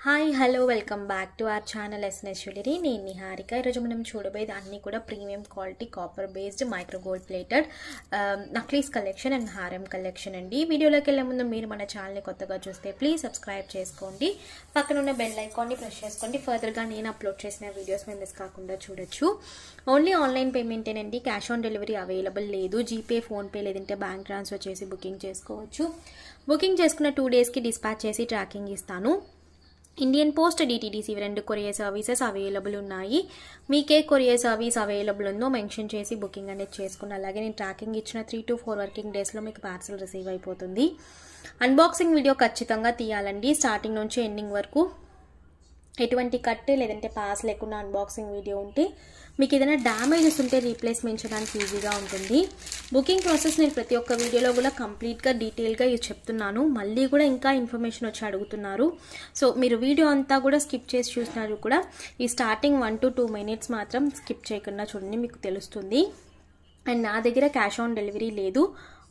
Hi hello welcome back to our channel SNS jewellery. నేను నిహారిక. ఈరోజు మనం చూడబోయేది అన్నీ కూడా premium quality copper based micro gold plated necklace collection and హారం కలెక్షన్ అండి. వీడియోలోకి వెళ్ళే ముందు మీరు మన ఛానల్ని కొత్తగా చూస్తే ప్లీజ్ సబ్స్క్రైబ్ చేసుకోండి, పక్కన ఉన్న బెల్ ఐకాన్ని ప్రెస్ చేసుకోండి. ఫర్దర్గా నేను అప్లోడ్ చేసిన వీడియోస్ మేము మిస్ కాకుండా చూడొచ్చు. ఓన్లీ ఆన్లైన్ పేమెంటేనండి, క్యాష్ ఆన్ డెలివరీ అవైలబుల్ లేదు. జీపే, ఫోన్పే లేదంటే బ్యాంక్ ట్రాన్స్ఫర్ చేసి బుకింగ్ చేసుకోవచ్చు. బుకింగ్ చేసుకున్న 2 డేస్కి డిస్పాచ్ చేసి ట్రాకింగ్ ఇస్తాను. ఇండియన్ పోస్ట్, డిటీడీసీ రెండు కొరియర్ సర్వీసెస్ అవైలబుల్ ఉన్నాయి. మీకే కొరియర్ సర్వీస్ అవైలబుల్ ఉందో మెన్షన్ చేసి బుకింగ్ అనేది చేసుకుని, అలాగే నేను ట్రాకింగ్ ఇచ్చిన 3 to 4 వర్కింగ్ డేస్లో మీకు పార్సల్ రిసీవ్ అయిపోతుంది. అన్బాక్సింగ్ వీడియో ఖచ్చితంగా తీయాలండి, స్టార్టింగ్ నుంచి ఎండింగ్ వరకు. ఎటువంటి కట్ లేదంటే పాస్ లేకుండా అన్బాక్సింగ్ వీడియో ఉంటే మీకు ఏదైనా డ్యామేజెస్ ఉంటే రీప్లేస్మెంట్ చేయడానికి ఈజీగా ఉంటుంది. బుకింగ్ ప్రాసెస్ నేను ప్రతి ఒక్క వీడియోలో కూడా కంప్లీట్గా డీటెయిల్గా ఇది చెప్తున్నాను. మళ్ళీ కూడా ఇంకా ఇన్ఫర్మేషన్ వచ్చి అడుగుతున్నారు. సో మీరు వీడియో అంతా కూడా స్కిప్ చేసి చూసినారు కూడా ఈ స్టార్టింగ్ 1 to 2 minutes మాత్రం స్కిప్ చేయకుండా చూడండి, మీకు తెలుస్తుంది. అండ్ నా దగ్గర క్యాష్ ఆన్ డెలివరీ లేదు,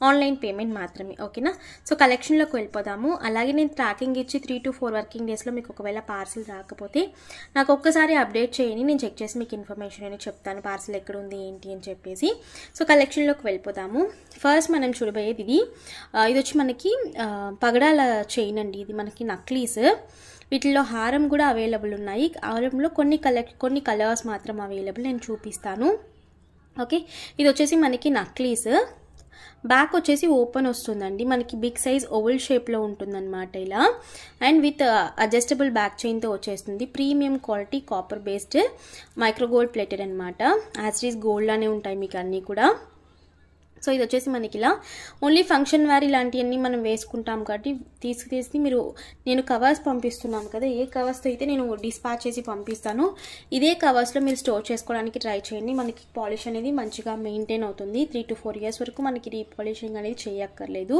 ఆన్లైన్ పేమెంట్ మాత్రమే. ఓకేనా? సో కలెక్షన్లోకి వెళ్ళిపోదాము. అలాగే నేను ట్రాకింగ్ ఇచ్చి 3 to 4 వర్కింగ్ డేస్లో మీకు ఒకవేళ పార్సిల్ రాకపోతే నాకు ఒక్కసారి అప్డేట్ చేయండి, నేను చెక్ చేసి మీకు ఇన్ఫర్మేషన్ అని చెప్తాను, పార్సిల్ ఎక్కడ ఉంది ఏంటి అని చెప్పేసి. సో కలెక్షన్లోకి వెళ్ళిపోదాము. ఫస్ట్ మనం చూడబోయేది ఇది వచ్చి మనకి పగడాల చైన్ అండి. ఇది మనకి నక్లీస్. వీటిలో హారం కూడా అవైలబుల్ ఉన్నాయి. హారంలో కొన్ని కలర్స్ మాత్రం అవైలబుల్, నేను చూపిస్తాను. ఓకే, ఇది వచ్చేసి మనకి నక్లీస్. బ్యాక్ వచ్చేసి ఓపెన్ వస్తుందండి, మనకి బిగ్ సైజ్ ఓవల్ షేప్లో ఉంటుందన్నమాట ఇలా. అండ్ విత్ అడ్జస్టబుల్ బ్యాక్ చైన్తో వచ్చేస్తుంది. Premium quality copper based micro gold plated అనమాట. యాజ్ ఇట్ ఈస్ గోల్డ్ లానే ఉంటాయి మీకు అన్నీ కూడా. సో ఇది వచ్చేసి మనకి ఇలా ఓన్లీ ఫంక్షన్ వేర్ ఇలాంటివన్నీ మనం వేసుకుంటాం కాబట్టి తీసుకేసి మీరు, నేను కవర్స్ పంపిస్తున్నాను కదా, ఏ కవర్స్తో అయితే నేను డిస్పాచ్ చేసి పంపిస్తాను ఇదే కవర్స్లో మీరు స్టోర్ చేసుకోవడానికి ట్రై చేయండి. మనకి పాలిష్ అనేది మంచిగా మెయింటైన్ అవుతుంది. 3 to 4 years వరకు మనకి రీపాలిషింగ్ అనేది చేయక్కర్లేదు.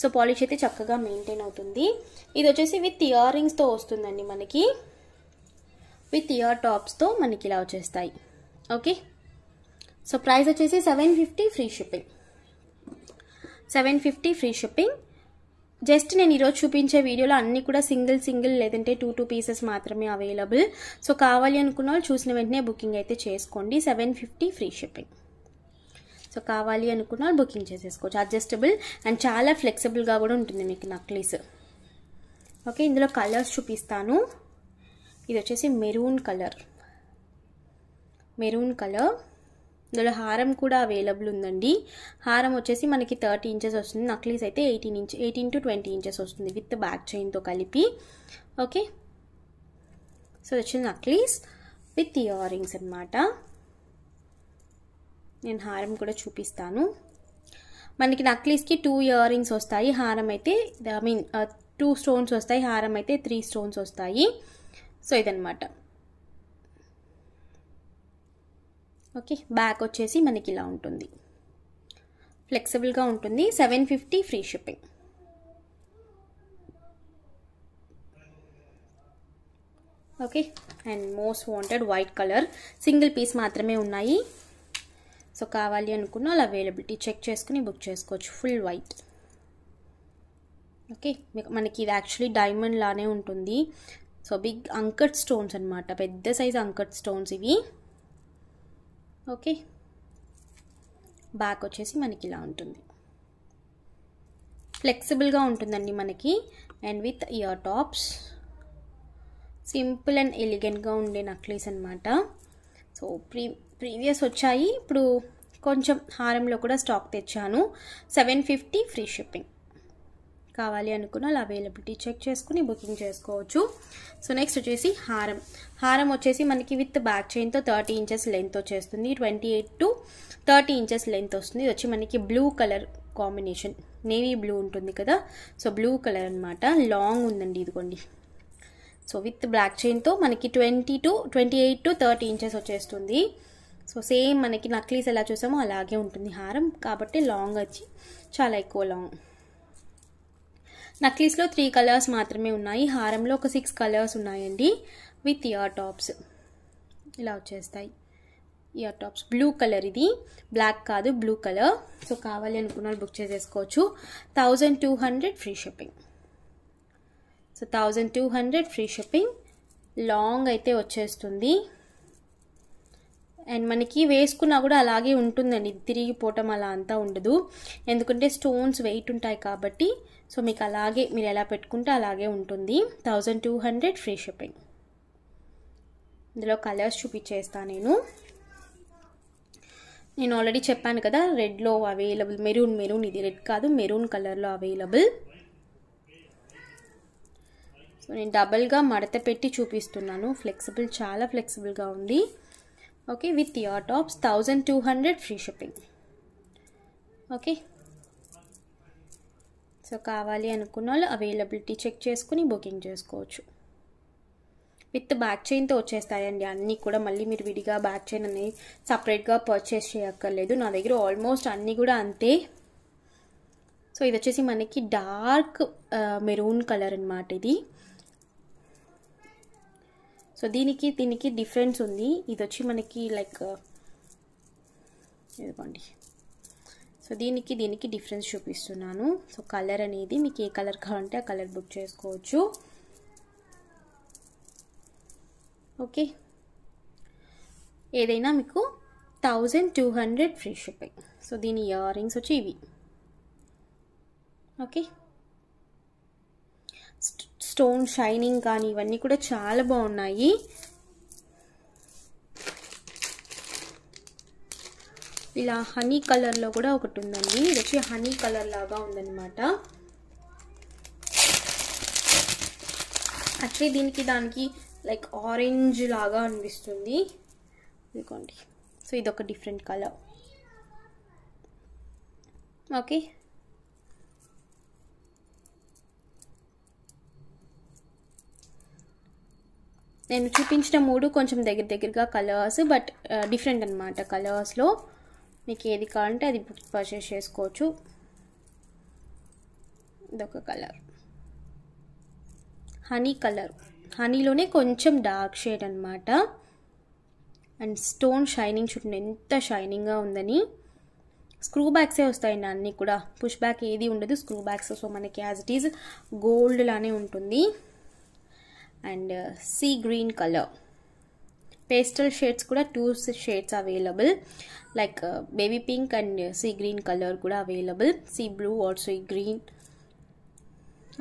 సో పాలిష్ అయితే చక్కగా మెయింటైన్ అవుతుంది. ఇది వచ్చేసి విత్ ఇయర్ రింగ్స్తో వస్తుందండి మనకి, విత్ ఇయర్ టాప్స్తో మనకి ఇలా వచ్చేస్తాయి. ఓకే, సో ప్రైస్ వచ్చేసి 750 free shipping. 750 free shipping. Just నేను ఈరోజు చూపించే వీడియోలో అన్నీ కూడా సింగిల్ లేదంటే 2 పీసెస్ మాత్రమే అవైలబుల్. సో కావాలి అనుకున్న వాళ్ళు చూసిన వెంటనే బుకింగ్ అయితే చేసుకోండి. 750 ఫ్రీ షిప్పింగ్. సో కావాలి అనుకున్న వాళ్ళు బుకింగ్ చేసేసుకోవచ్చు. అడ్జస్టబుల్ అండ్ చాలా ఫ్లెక్సిబుల్గా కూడా ఉంటుంది మీకు నక్లీస్. ఓకే, ఇందులో కలర్స్ చూపిస్తాను. ఇది వచ్చేసి మెరూన్ కలర్. ఇందులో హారం కూడా అవైలబుల్ ఉందండి. హారం వచ్చేసి మనకి 30 inches వస్తుంది. నక్లీస్ అయితే 18 to 20 inches వస్తుంది విత్ బ్యాక్ చైన్తో కలిపి. ఓకే, సో వచ్చిన నక్లీస్ విత్ ఇయర్ రింగ్స్ అనమాట. నేను హారం కూడా చూపిస్తాను. మనకి నక్లీస్కి 2 ఇయర్ రింగ్స్ వస్తాయి, హారం అయితే 2 stones వస్తాయి, హారం అయితే 3 stones వస్తాయి. సో ఇదనమాట. ఓకే, బ్యాక్ వచ్చేసి మనకి ఇలా ఉంటుంది, ఫ్లెక్సిబుల్గా ఉంటుంది. 750 free shipping. Okay, and most wanted white colour. Single piece మాత్రమే ఉన్నాయి. సో కావాలి అనుకున్న వాళ్ళు అవైలబిలిటీ చెక్ చేసుకుని బుక్ చేసుకోవచ్చు. Full white. ఓకే, మనకి ఇది యాక్చువల్లీ డైమండ్ లానే ఉంటుంది. సో బిగ్ అంకట్ స్టోన్స్ అనమాట, పెద్ద సైజ్ అంకట్ స్టోన్స్ ఇవి. ఓకే, బ్యాక్ వచ్చేసి మనకి ఇలా ఉంటుంది, ఫ్లెక్సిబుల్గా ఉంటుందండి మనకి. And with ear tops. Simple and ఎలిగెంట్గా ఉండే నక్లీస్ అనమాట. సో ప్రీవియస్ వచ్చాయి, ఇప్పుడు కొంచెం హారంలో కూడా స్టాక్ తెచ్చాను. 750 ఫ్రీ షిప్పింగ్. కావాలి అనుకున్న వాళ్ళు అవైలబిలిటీ చెక్ చేసుకుని బుకింగ్ చేసుకోవచ్చు. సో నెక్స్ట్ వచ్చేసి హారం వచ్చేసి మనకి విత్ బ్యాక్ చైన్తో 30 inches లెంత్ వచ్చేస్తుంది. 28 to 30 inches లెంత్ వస్తుంది. ఇది వచ్చి మనకి blue colour combination, navy blue ఉంటుంది కదా, సో బ్లూ కలర్ అనమాట. లాంగ్ ఉందండి ఇదిగోండి. సో విత్ బ్లాక్ చైన్తో మనకి 28 to 30 inches వచ్చేస్తుంది. సో సేమ్ మనకి నక్లీస్ ఎలా చూసామో అలాగే ఉంటుంది హారం, కాబట్టి లాంగ్ వచ్చి చాలా ఎక్కువ లాంగ్. నక్లీస్లో 3 కలర్స్ మాత్రమే ఉన్నాయి, హారంలో ఒక 6 కలర్స్ ఉన్నాయండి. విత్ ఇయర్ టాప్స్ ఇలా వచ్చేస్తాయి. ఇయర్ టాప్స్ బ్లూ కలర్, ఇది బ్లాక్ కాదు, బ్లూ కలర్. సో కావాలి అనుకున్న వాళ్ళు బుక్ చేసేసుకోవచ్చు. 1200 free shipping. So 1200 free shipping. Long అయితే వచ్చేస్తుంది అండ్ మనకి వేసుకున్నా కూడా అలాగే ఉంటుందండి, తిరిగిపోవటం అలా అంతా ఉండదు, ఎందుకంటే స్టోన్స్ వెయిట్ ఉంటాయి కాబట్టి. సో మీకు అలాగే మీరు ఎలా పెట్టుకుంటే అలాగే ఉంటుంది. 1200 ఫ్రీ షిప్పింగ్. ఇందులో కలర్స్ చూపించేస్తాను నేను ఆల్రెడీ చెప్పాను కదా, రెడ్లో అవైలబుల్, మెరూన్ ఇది రెడ్ కాదు, మెరూన్ కలర్లో అవైలబుల్. సో నేను డబల్గా మడత పెట్టి చూపిస్తున్నాను, ఫ్లెక్సిబుల్, చాలా ఫ్లెక్సిబుల్గా ఉంది. Okay, with ear tops 1200 free shipping. Okay, so కావాలి అనుకున్న వాళ్ళు అవైలబిలిటీ చెక్ చేసుకుని బుకింగ్ చేసుకోవచ్చు. విత్ బ్యాక్ చైన్తో వచ్చేస్తాయండి అన్నీ కూడా. మళ్ళీ మీరు విడిగా బ్యాక్ చైన్ అనేది సపరేట్గా పర్చేస్ చేయక్కర్లేదు. నా దగ్గర ఆల్మోస్ట్ అన్నీ కూడా అంతే. సో ఇది వచ్చేసి మనకి డార్క్ మెరూన్ కలర్ అనమాట ఇది. సో దీనికి డిఫరెన్స్ ఉంది. ఇది వచ్చి మనకి లైక్ ఇదిగోండి. సో దీనికి డిఫరెన్స్ చూపిస్తున్నాను. సో కలర్ అనేది మీకు ఏ కలర్ కావాలంటే ఆ కలర్ బుక్ చేసుకోవచ్చు. ఓకే, ఏదైనా మీకు 1200 ఫ్రీ షిప్పింగ్. సో దీని ఇయర్ రింగ్స్ వచ్చి ఇవి. ఓకే, స్టోన్ షైనింగ్ కానీ ఇవన్నీ కూడా చాలా బాగున్నాయి. ఇలా హనీ కలర్లో కూడా ఒకటి ఉందండి. ఇది వచ్చి హనీ కలర్ లాగా ఉందన్నమాట. యాక్చువల్లీ దానికి లైక్ ఆరెంజ్ లాగా అనిపిస్తుంది. ఇదిగోండి. సో ఇదొక డిఫరెంట్ కలర్. ఓకే, నేను చూపించిన 3 కొంచెం దగ్గరగా కలర్స్, బట్ డిఫరెంట్ అనమాట. కలర్స్లో మీకు ఏది కావాలంటే అది పర్చేస్ చేసుకోవచ్చు. ఇదొక కలర్ హనీ కలర్, హనీలోనే కొంచెం డార్క్ షేడ్ అనమాట. అండ్ స్టోన్ షైనింగ్ చూడండి ఎంత షైనింగ్గా ఉందని. స్క్రూ బ్యాగ్సే వస్తాయండి అన్నీ కూడా, పుష్ బ్యాక్ ఏది ఉండదు, స్క్రూ బ్యాగ్స్. సో మనకి యాజ్ ఇట్ ఈజ్ గోల్డ్ లానే ఉంటుంది. And sea green colour, pastel shades కూడా 2 shades available, like baby pink and sea green colour కూడా available, sea blue or sea green.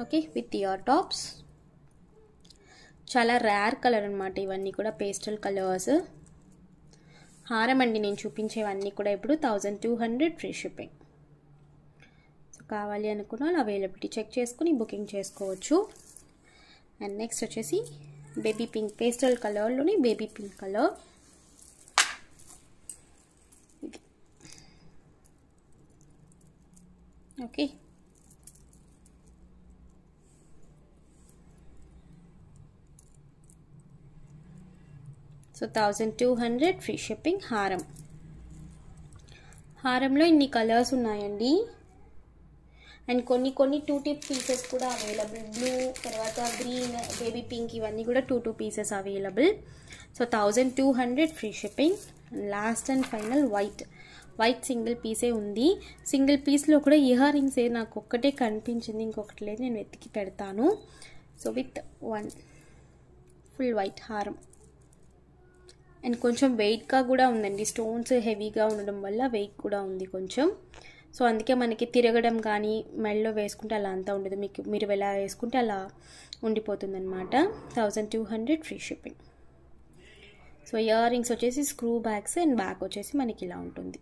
Okay, with ear tops. చాలా rare colour అనమాట ఇవన్నీ కూడా, pastel colours. హారం అండి నేను చూపించేవన్నీ కూడా ఇప్పుడు 1200 ఫ్రీ షిప్పింగ్. సో కావాలి అనుకున్న వాళ్ళు అవైలబిలిటీ చెక్ చేసుకుని బుకింగ్ చేసుకోవచ్చు. అండ్ నెక్స్ట్ వచ్చేసి బేబీ పింక్, పేస్టల్ కలర్లోని baby pink colour. Okay, so 1200 free shipping. హారంలో ఇన్ని కలర్స్ ఉన్నాయండి. అండ్ కొన్ని 2 టిప్ పీసెస్ కూడా అవైలబుల్, బ్లూ, తర్వాత గ్రీన్, బేబీ పింక్, ఇవన్నీ కూడా 2 pieces available. So 1200 free shipping. Last and final white single పీసే ఉంది. సింగిల్ పీస్లో కూడా ఇయర్ రింగ్స్ నాకు ఒక్కటే కనిపించింది, ఇంకొకటి లేదు, నేను వెతికి పెడతాను. సో విత్ 1 ఫుల్ వైట్ హారం. అండ్ కొంచెం వెయిట్గా కూడా ఉందండి, స్టోన్స్ హెవీగా ఉండడం వల్ల వెయిట్ కూడా ఉంది కొంచెం. సో అందుకే మనకి తిరగడం కానీ మెడలో వేసుకుంటే అలా అంతా ఉండదు, మీరు ఎలా వేసుకుంటే అలా ఉండిపోతుంది అనమాట. 1200 free shipping. So ear rings వచ్చేసి స్క్రూ బ్యాగ్స్ అండ్ బ్యాక్ వచ్చేసి మనకి ఇలా ఉంటుంది.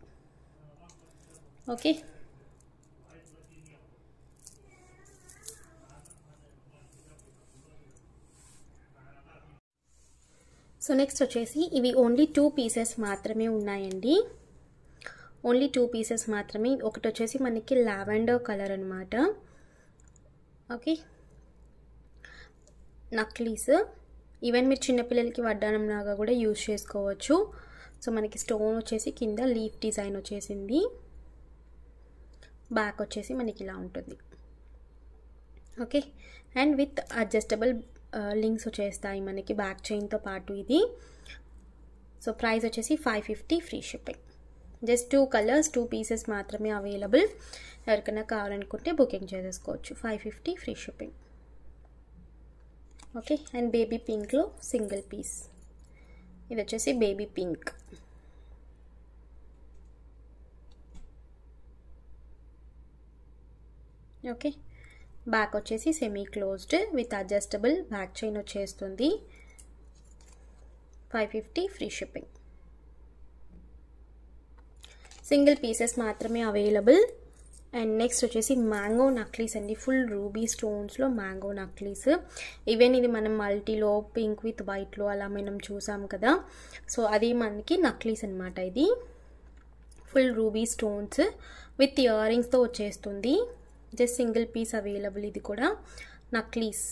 ఓకే, సో నెక్స్ట్ వచ్చేసి ఇవి ఓన్లీ 2 పీసెస్ మాత్రమే ఉన్నాయండి. ఓన్లీ 2 పీసెస్ మాత్రమే. ఒకటి వచ్చేసి మనకి లావెండర్ కలర్ అనమాట. Okay, necklace. ఈవెన్ మీరు చిన్నపిల్లలకి వడ్డానం లాగా కూడా యూజ్ చేసుకోవచ్చు. సో మనకి స్టోన్ వచ్చేసి కింద లీఫ్ డిజైన్ వచ్చేసింది, బ్యాక్ వచ్చేసి మనకి ఇలా ఉంటుంది. Okay, and with adjustable links వచ్చేస్తాయి మనకి బ్యాక్ చైన్తో పాటు ఇది. సో ప్రైస్ వచ్చేసి 550 free shipping. Just 2 colours 2 pieces మాత్రమే అవైలబుల్. ఎవరికైనా కావాలనుకుంటే బుకింగ్ చేసేసుకోవచ్చు. 550 free shipping. Okay. And baby పింక్లో సింగిల్ పీస్, ఇది వచ్చేసి బేబీ పింక్. ఓకే. బ్యాక్ వచ్చేసి semi closed with adjustable back chain వచ్చేస్తుంది. 550 ఫ్రీ షిప్పింగ్. సింగిల్ పీసెస్ మాత్రమే అవైలబుల్. అండ్ నెక్స్ట్ వచ్చేసి మ్యాంగో నక్లీస్ అండి, ఫుల్ రూబీ స్టోన్స్లో మ్యాంగో నక్లీస్. ఈవెన్ ఇది మనం మల్టీలో పింక్ విత్ వైట్లో అలా మనం చూసాం కదా, సో అది మనకి నక్లీస్ అనమాట. ఇది full ruby stones with ear రింగ్స్తో వచ్చేస్తుంది. Just single piece available. ఇది కూడా నక్లీస్.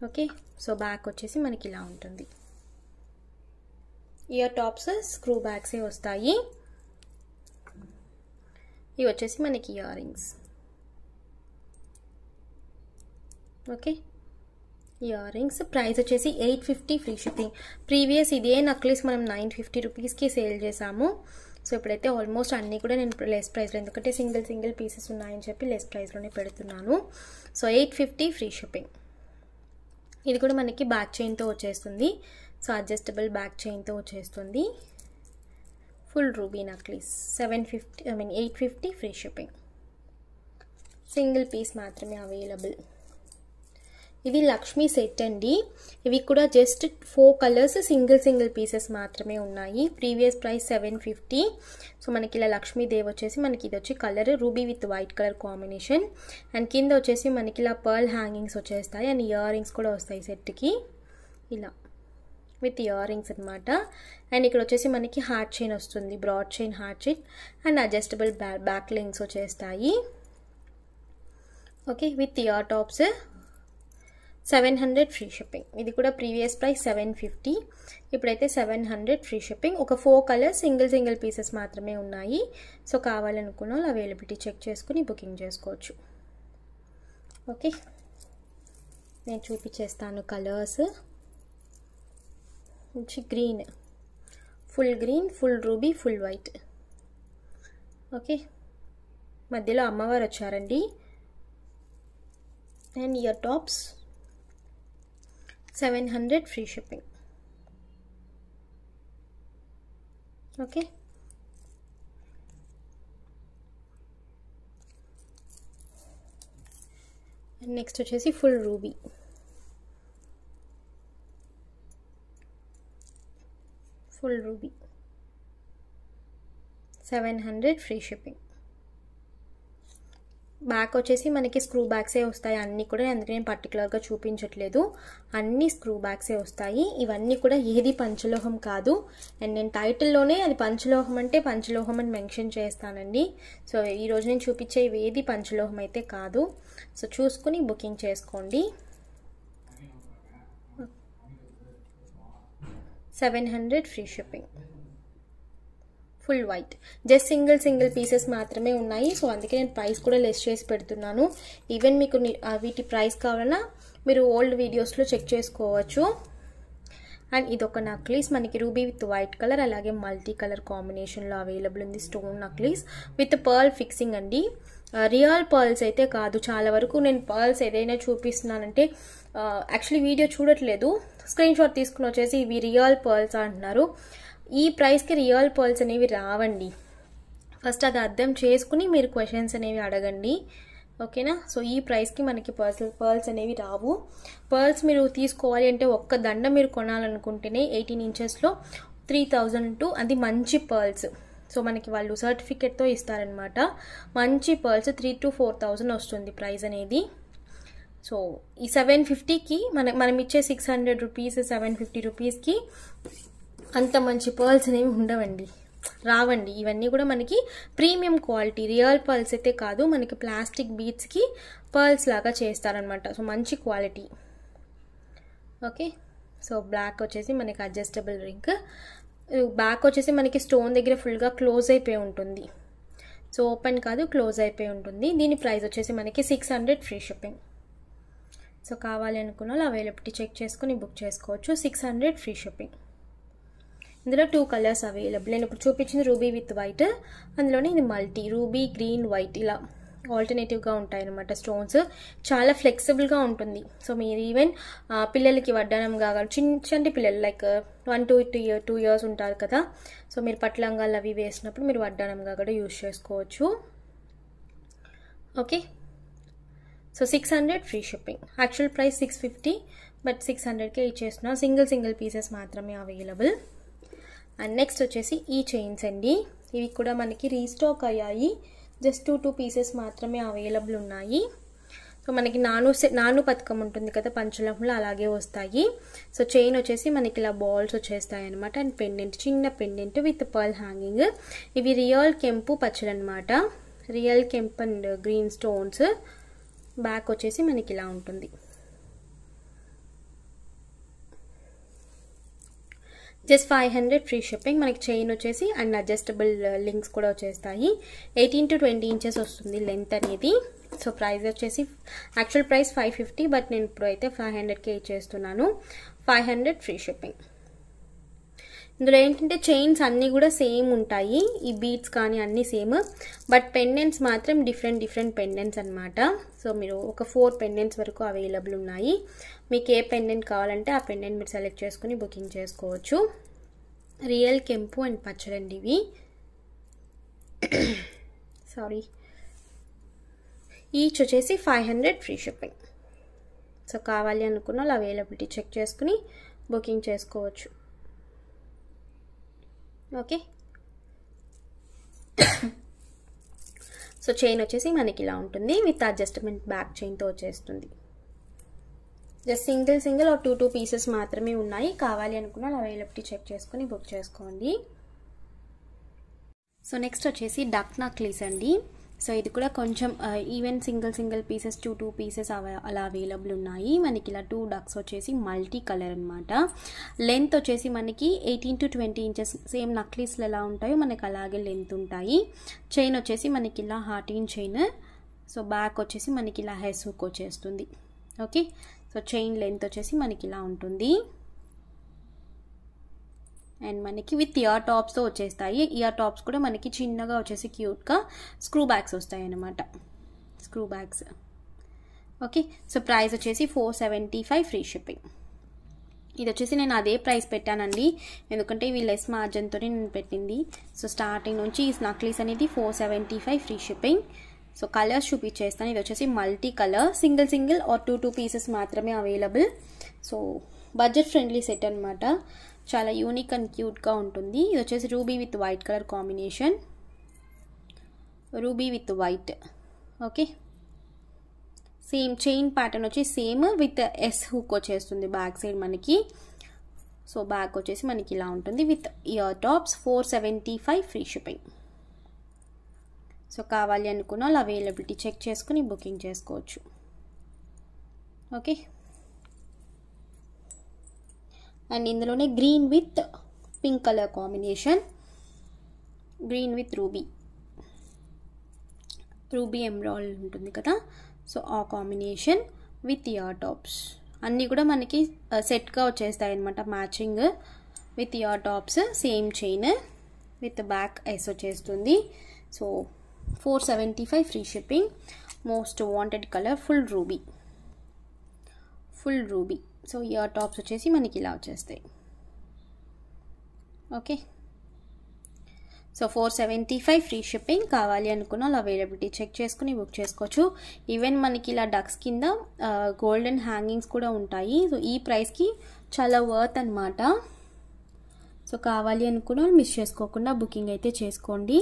ఓకే. సో బ్యాక్ వచ్చేసి మనకి ఇలా ఉంటుంది. ఇయర్ టాప్స్ స్క్రూ బ్యాగ్సే వస్తాయి. ఇవి వచ్చేసి మనకి ear rings. Okay. Ear rings price వచ్చేసి 850 ఫ్రీ షిప్పింగ్. ప్రీవియస్ ఇదే నక్లీస్ మనం 950 రూపీస్కి సేల్ చేసాము. సో ఇప్పుడైతే ఆల్మోస్ట్ అన్నీ కూడా నేను లెస్ ప్రైస్లో, ఎందుకంటే సింగిల్ పీసెస్ ఉన్నాయని చెప్పి లెస్ ప్రైస్లోనే పెడుతున్నాను. So 850 free shipping. ఇది కూడా మనకి బ్యాక్ చైన్తో వచ్చేస్తుంది. సో అడ్జస్టబుల్ బ్యాక్ చైన్తో వచ్చేస్తుంది. Full ruby necklace 850 free shipping. Single piece మాత్రమే అవైలబుల్. ఇది లక్ష్మీ సెట్ అండి. ఇవి కూడా జస్ట్ 4 కలర్స్ సింగిల్ పీసెస్ మాత్రమే ఉన్నాయి. Previous price 750. సో మనకి ఇలా లక్ష్మీదేవి వచ్చేసి మనకి ఇది వచ్చి colour ruby with white colour combination. And కింద వచ్చేసి మనకి ఇలా పర్ల్ హ్యాంగింగ్స్ వచ్చేస్తాయి. అండ్ ఇయర్ రింగ్స్ కూడా వస్తాయి సెట్కి ఇలా విత్ ఇయర్ రింగ్స్ అనమాట. అండ్ ఇక్కడ వచ్చేసి మనకి హార్ట్ చైన్ వస్తుంది, broad chain heart chain. And adjustable back links వచ్చేస్తాయి. Okay. With ear tops 700 free shipping. ఇది కూడా ప్రీవియస్ ప్రైస్ 750, ఇప్పుడైతే 700 ఫ్రీ షిప్పింగ్. ఒక 4 కలర్స్ సింగిల్ పీసెస్ మాత్రమే ఉన్నాయి. సో కావాలనుకున్న వాళ్ళు అవైలబిలిటీ చెక్ చేసుకుని బుకింగ్ చేసుకోవచ్చు. ఓకే. నేను చూపించేస్తాను colours. Green, full green, full ruby, full white. Okay. మధ్యలో అమ్మవారు వచ్చారండి. And ear tops 700 free shipping. Okay. Next వచ్చేసి full ruby, full ruby 700 free shipping. Back వచ్చేసి మనకి స్క్రూ బ్యాగ్సే వస్తాయి అన్నీ కూడా, అందుకే నేను పర్టికులర్గా చూపించట్లేదు. అన్ని స్క్రూ బ్యాగ్సే వస్తాయి. ఇవన్నీ కూడా ఏది పంచలోహం కాదు. అండ్ నేను టైటిల్లోనే అది పంచలోహం అంటే పంచలోహం అని మెన్షన్ చేస్తానండి. సో ఈరోజు నేను చూపించే ఏది పంచలోహం అయితే కాదు. సో చూసుకుని బుకింగ్ చేసుకోండి. 700 free shipping. Full white. Just single pieces మాత్రమే ఉన్నాయి. సో అందుకే నేను ప్రైస్ కూడా లెస్ చేసి పెడుతున్నాను. ఈవెన్ మీకు వీటి ప్రైస్ కావాలన్నా మీరు ఓల్డ్ వీడియోస్లో చెక్ చేసుకోవచ్చు. అండ్ ఇదొక నక్లీస్ మనకి రూబీ విత్ వైట్ కలర్, అలాగే మల్టీ కలర్ కాంబినేషన్లో అవైలబుల్ ఉంది. Stone necklace with pearl fixing అండి. రియల్ పర్ల్స్ అయితే కాదు. చాలా వరకు నేను పర్ల్స్ ఏదైనా చూపిస్తున్నానంటే యాక్చువల్లీ వీడియో చూడట్లేదు, స్క్రీన్ షాట్ తీసుకుని వచ్చేసి ఇవి రియల్ పర్ల్స్ అంటున్నారు. ఈ ప్రైస్కి రియల్ పర్ల్స్ అనేవి రావండి. ఫస్ట్ అది అర్థం చేసుకుని మీరు క్వశ్చన్స్ అనేవి అడగండి. ఓకేనా. సో ఈ ప్రైస్కి మనకి పర్ల్స్ అనేవి రావు. పర్ల్స్ మీరు తీసుకోవాలి అంటే ఒక్క దండ మీరు కొనాలనుకుంటేనే 18 ఇంచెస్లో 3000 అది మంచి పర్ల్స్. సో మనకి వాళ్ళు సర్టిఫికెట్తో ఇస్తారనమాట. మంచి పర్ల్స్ 3,000 to 4,000 వస్తుంది ప్రైస్ అనేది. సో ఈ 750కి మనం ఇచ్చే 600 రూపీస్ 750 రూపీస్కి అంత మంచి పర్ల్స్ అనేవి ఉండవండి, రావండి. ఇవన్నీ కూడా మనకి ప్రీమియం క్వాలిటీ రియల్ పర్ల్స్ అయితే కాదు, మనకి ప్లాస్టిక్ బీడ్స్కి పర్ల్స్ లాగా చేస్తారనమాట. సో మంచి క్వాలిటీ. ఓకే. సో బ్లాక్ వచ్చేసి మనకి అడ్జస్టబుల్ రింగ్. బ్యాక్ వచ్చేసి మనకి స్టోన్ దగ్గర ఫుల్గా క్లోజ్ అయిపోయి ఉంటుంది. సో ఓపెన్ కాదు, క్లోజ్ అయిపోయి ఉంటుంది. దీని ప్రైస్ వచ్చేసి మనకి 600 ఫ్రీ షిప్పింగ్. సో కావాలి అనుకున్న వాళ్ళు అవైలబిలిటీ చెక్ చేసుకుని బుక్ చేసుకోవచ్చు. 600 ఫ్రీ షిప్పింగ్. ఇందులో 2 కలర్స్ అవైలబుల్. నేను ఇప్పుడు చూపించింది రూబీ విత్ వైట్, అందులోనే ఇది మల్టీ రూబీ గ్రీన్ వైట్ ఇలా ఆల్టర్నేటివ్గా ఉంటాయి అన్నమాట స్టోన్స్. చాలా ఫ్లెక్సిబుల్గా ఉంటుంది. సో మీరు ఈవెన్ పిల్లలకి వడ్డానం కాగా చిన్న పిల్లలు లైక్ 1 to 2 years ఉంటారు కదా, సో మీరు పట్లంగాలు అవి వేసినప్పుడు మీరు వడ్డానంగా కూడా యూజ్ చేసుకోవచ్చు. Okay, so 600 free shipping. Actual price 650, but 600కే ఇచ్చేస్తున్నా. సింగిల్ పీసెస్ మాత్రమే అవైలబుల్. అండ్ నెక్స్ట్ వచ్చేసి ఈ చైన్స్ అండి. ఇవి కూడా మనకి రీస్టాక్ అయ్యాయి. జస్ట్ 2 పీసెస్ మాత్రమే అవైలబుల్ ఉన్నాయి. సో మనకి నాను పథకం ఉంటుంది కదా పంచలంలో, అలాగే వస్తాయి. సో చైన్ వచ్చేసి మనకి ఇలా బాల్స్ వచ్చేస్తాయి అనమాట. అండ్ పెండెంట్, చిన్న పెండెంట్ విత్ పర్ల్ హ్యాంగింగ్. ఇవి రియల్ కెంపు పచ్చలు అనమాట. Real kemp and green stones. Back వచ్చేసి మనకి ఇలా ఉంటుంది. Just 500 free shipping. మనకి చైన్ వచ్చేసి అండ్ అడ్జస్టబుల్ లింక్స్ కూడా వచ్చేస్తాయి. 18 to 20 inches వస్తుంది లెంత్ అనేది. సో ప్రైస్ వచ్చేసి యాక్చువల్ ప్రైస్ 550, బట్ నేను ఇప్పుడు అయితే 500కే ఇచ్చేస్తున్నాను. 500 ఫ్రీ షిప్పింగ్. ఇందులో ఏంటంటే చైన్స్ అన్నీ కూడా సేమ్ ఉంటాయి. ఈ బీడ్స్ కానీ అన్నీ సేమ్, బట్ పెండెంట్స్ మాత్రం డిఫరెంట్ పెండెంట్స్ అనమాట. సో మీరు ఒక 4 పెండెంట్స్ వరకు అవైలబుల్ ఉన్నాయి. మీకు ఏ పెండెంట్ కావాలంటే ఆ పెండెంట్ మీరు సెలెక్ట్ చేసుకుని బుకింగ్ చేసుకోవచ్చు. రియల్ కెంపు అండ్ పచ్చడండి ఇవి. సారీ, ఈచ్ వచ్చేసి 500 ఫ్రీ షిప్పింగ్. సో కావాలి అనుకున్న వాళ్ళు అవైలబిలిటీ చెక్ చేసుకుని బుకింగ్ చేసుకోవచ్చు. ఓకే, సో చైన్ వచ్చేసి మనకి ఇలా ఉంటుంది విత్ అడ్జస్ట్మెంట్ బ్యాక్ చైన్తో వచ్చేస్తుంది. జస్ట్ సింగిల్ ఆర్ 2 పీసెస్ మాత్రమే ఉన్నాయి. కావాలి అనుకున్న అవైలబిలిటీ చెక్ చేసుకుని బుక్ చేసుకోండి. సో నెక్స్ట్ వచ్చేసి డక్ నక్లీస్ అండి. సో ఇది కూడా కొంచెం ఈవెన్ సింగిల్ పీసెస్ 2 పీసెస్ అలా అవైలబుల్ ఉన్నాయి. మనకి ఇలా 2 డక్స్ వచ్చేసి మల్టీ కలర్ అనమాట. లెంత్ వచ్చేసి మనకి 18 to 20 inches. సేమ్ నక్లీస్లు ఎలా ఉంటాయో మనకి అలాగే లెంత్ ఉంటాయి. చైన్ వచ్చేసి మనకి ఇలా హార్టిన్ చైన్. సో బ్యాక్ వచ్చేసి మనకి ఇలా హెస్ హుక్ వచ్చేస్తుంది. ఓకే, సో చైన్ లెంత్ వచ్చేసి మనకి ఇలా ఉంటుంది. అండ్ మనకి విత్ ఇయర్ టాప్స్తో వచ్చేస్తాయి. ఇయర్ టాప్స్ కూడా మనకి చిన్నగా వచ్చేసి క్యూట్గా స్క్రూ బ్యాగ్స్ వస్తాయి అన్నమాట. Screw bags. Okay, so price వచ్చేసి 475 ఫ్రీ షిప్పింగ్. ఇది వచ్చేసి నేను అదే ప్రైస్ పెట్టానండి, ఎందుకంటే ఇవి లెస్ మార్జిన్తోనే నేను పెట్టింది. సో స్టార్టింగ్ నుంచి ఈ నక్లీస్ అనేది 475 ఫ్రీ షిప్పింగ్. సో కలర్స్ చూపించేస్తాను. ఇది వచ్చేసి multi colour. Single or 2 pieces మాత్రమే available. So budget friendly set అనమాట. చాలా యూనిక్ అండ్ క్యూట్గా ఉంటుంది. ఇది వచ్చేసి ruby with white colour combination. Ruby with white. Okay, same chain pattern వచ్చి సేమ్ విత్ ఎస్ హుక్ వచ్చేస్తుంది బ్యాక్ సైడ్ మనకి. సో బ్యాక్ వచ్చేసి మనకి ఇలా ఉంటుంది with ear tops. 475 free shipping. So కావాలి అనుకున్న వాళ్ళు అవైలబిలిటీ చెక్ చేసుకుని బుకింగ్ చేసుకోవచ్చు. ఓకే, అండ్ ఇందులోనే green with pink colour combination. Green with ruby emerald ఉంటుంది కదా, సో ఆ కాంబినేషన్ విత్ ఇయర్ టాప్స్. అన్నీ కూడా మనకి సెట్గా వచ్చేస్తాయి అనమాట, matching with ear tops. Same chain with back S వచ్చేస్తుంది. So 475 free shipping. Most wanted colour full ruby. So ear tops వచ్చేసి మనకి ఇలా వచ్చేస్తాయి. Okay, so 475 free shipping. కావాలి అనుకున్న వాళ్ళు అవైలబిలిటీ చెక్ చేసుకుని బుక్ చేసుకోవచ్చు. ఈవెన్ మనకి ఇలా డక్స్ కింద గోల్డెన్ హ్యాంగింగ్స్ కూడా ఉంటాయి. సో ఈ ప్రైస్కి చాలా వర్త్ అనమాట. సో కావాలి అనుకున్న వాళ్ళు మిస్ చేసుకోకుండా బుకింగ్ అయితే చేసుకోండి.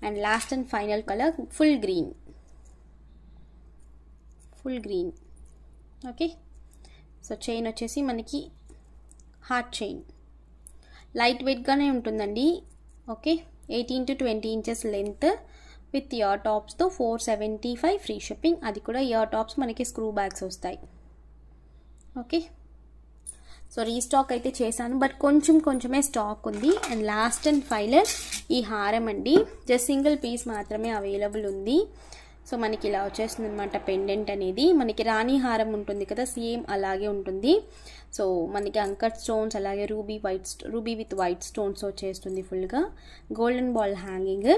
And last and final colour full green. Okay, so chain వచ్చేసి మనకి హార్ట్ చైన్. లైట్ వెయిట్గానే ఉంటుందండి. Okay, 18 to 20 inches length with ear టాప్స్తో 475 ఫ్రీ షిప్పింగ్. అది కూడా ఇయర్ టాప్స్ మనకి స్క్రూ బ్యాగ్స్ వస్తాయి. ఓకే, సో రీస్టాక్ అయితే చేశాను, బట్ కొంచెమే స్టాక్ ఉంది. అండ్ లాస్ట్ అండ్ ఫైనల్ ఈ హారం అండి. జస్ట్ సింగిల్ పీస్ మాత్రమే అవైలబుల్ ఉంది. సో మనకి ఇలా వచ్చేస్తుంది అనమాట. పెండెంట్ అనేది మనకి రాణి హారం ఉంటుంది కదా, సేమ్ అలాగే ఉంటుంది. సో మనకి అంకట్ స్టోన్స్, అలాగే రూబీ విత్ వైట్ స్టోన్స్ వచ్చేస్తుంది ఫుల్గా. Golden ball hanging.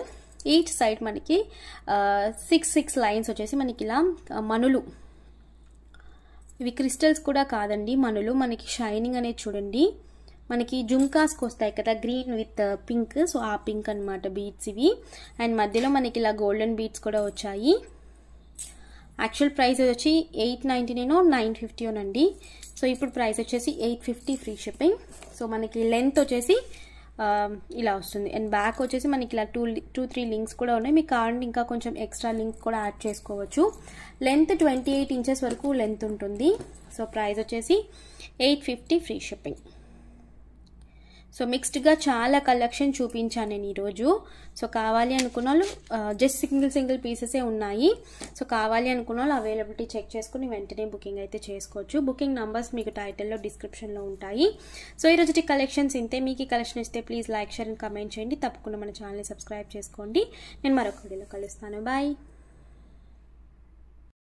Each side మనకి 6 లైన్స్ వచ్చేసి మనకి ఇలా మనులు, ఇవి క్రిస్టల్స్ కూడా కాదండి, మనులు. మనకి షైనింగ్ అనేది చూడండి, మనకి జుమ్కాస్కి వస్తాయి కదా గ్రీన్ విత్ పింక్, సో ఆ పింక్ అనమాట బీడ్స్ ఇవి. అండ్ మధ్యలో మనకి ఇలా గోల్డెన్ బీడ్స్ కూడా వచ్చాయి. యాక్చువల్ ప్రైస్ వచ్చి 899 950 అండి. సో ఇప్పుడు ప్రైస్ వచ్చేసి 850 ఫ్రీ షిప్పింగ్. సో మనకి లెంత్ వచ్చేసి ఇలా వస్తుంది. అండ్ బ్యాక్ వచ్చేసి మనకి ఇలా 2-3 లింక్స్ కూడా ఉన్నాయి. మీకు కావాలంటే ఇంకా కొంచెం ఎక్స్ట్రా లింక్ కూడా యాడ్ చేసుకోవచ్చు. లెంత్ 28 ఇంచెస్ వరకు లెంత్ ఉంటుంది. సో ప్రైస్ వచ్చేసి 850 ఫ్రీ షిప్పింగ్. సో మిక్స్డ్గా చాలా కలెక్షన్ చూపించాను నేను ఈరోజు. సో కావాలి అనుకున్న వాళ్ళు జస్ట్ సింగిల్ పీసెసే ఉన్నాయి. సో కావాలి అనుకున్న వాళ్ళు అవైలబిలిటీ చెక్ చేసుకుని వెంటనే బుకింగ్ అయితే చేసుకోవచ్చు. బుకింగ్ నంబర్స్ మీకు టైటిల్లో డిస్క్రిప్షన్లో ఉంటాయి. సో ఈరోజు కలెక్షన్స్ ఇంతే. మీకు ఈ కలెక్షన్ ఇస్తే please like, share and comment చేయండి. తప్పకుండా మన ఛానల్ని సబ్స్క్రైబ్ చేసుకోండి. నేను మరొక వీడియోలో కలుస్తాను. బాయ్.